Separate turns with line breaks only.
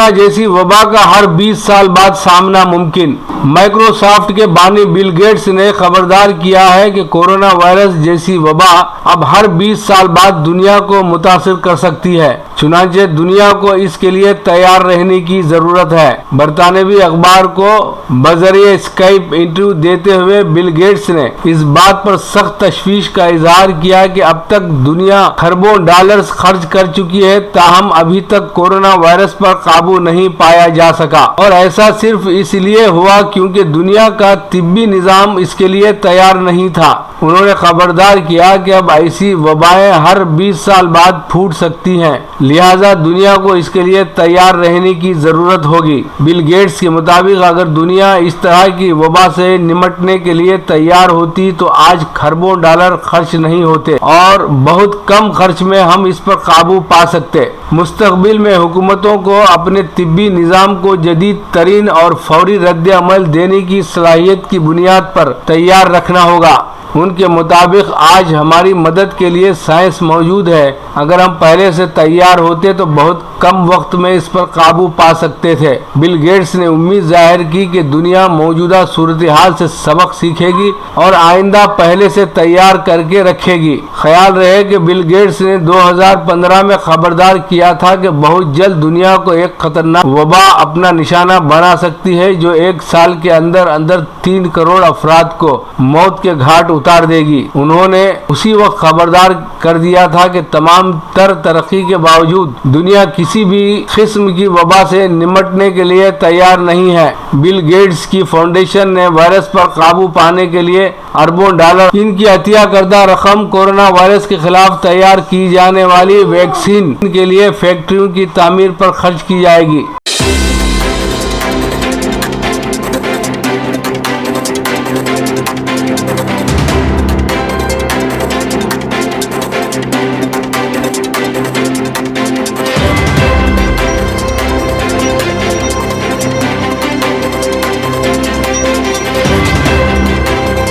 Corona जैसी वबा का हर 20 साल बाद सामना मुमकिन। माइक्रोसॉफ्ट के बानी बिल गेट्स ने खबरदार किया है कि कोरोना वायरस जैसी वबा अब हर 20 साल बाद दुनिया को मुतासिर कर सकती है। चुनांचे दुनिया को इसके लिए तैयार रहने की जरूरत है। बरतानवी अखबार को बजरिए स्काइप इंटरव्यू देते हुए बिल गेट्स ने इस बात पर सख्त तशवीश का इजहार किया कि अब तक दुनिया खरबों डॉलर्स खर्च कर चुकी है, ताहम अभी तक कोरोना वायरस पर काबू नहीं पाया जा सका। और ऐसा सिर्फ इसलिए हुआ क्योंकि दुनिया का तिब्बी निजाम इसके लिए तैयार नहीं था। उन्होंने खबरदार किया कि अब ऐसी वबाएं हर 20 साल बाद फूट सकती हैं, लिहाजा दुनिया को इसके लिए तैयार रहने की जरूरत होगी। बिल गेट्स के मुताबिक अगर दुनिया इस तरह की वबा से निपटने के लिए तैयार होती तो आज खरबों डॉलर खर्च नहीं होते और बहुत कम खर्च में हम इस पर काबू पा सकते। मुस्तकबिल में हुकूमतों को अपने तिब्बी निज़ाम को जदीद तरीन और फौरी रद्द अमल देने की सलाहियत की बुनियाद पर तैयार रखना होगा। उनके मुताबिक आज हमारी मदद के लिए साइंस मौजूद है। अगर हम पहले से तैयार होते तो बहुत कम वक्त में इस पर काबू पा सकते थे। बिल गेट्स ने उम्मीद जाहिर की कि दुनिया मौजूदा सूरत हाल से सबक सीखेगी और आइंदा पहले से तैयार करके रखेगी। ख्याल रहे कि बिल गेट्स ने 2015 में खबरदार किया था कि बहुत जल्द दुनिया को एक खतरनाक वबा अपना निशाना बना सकती है जो 1 साल के अंदर अंदर 3 करोड़ अफराद को मौत के घाट उतार देगी। उन्होंने उसी वक्त खबरदार कर दिया था कि तमाम तरक्की के बावजूद दुनिया किसी भी किस्म की वबा से निपटने के लिए तैयार नहीं है। बिल गेट्स की फाउंडेशन ने वायरस पर काबू पाने के लिए अरबों डॉलर इनकी अतिया करदा रकम कोरोना वायरस के खिलाफ तैयार की जाने वाली वैक्सीन के लिए फैक्ट्रियों की तामीर पर खर्च की जाएगी।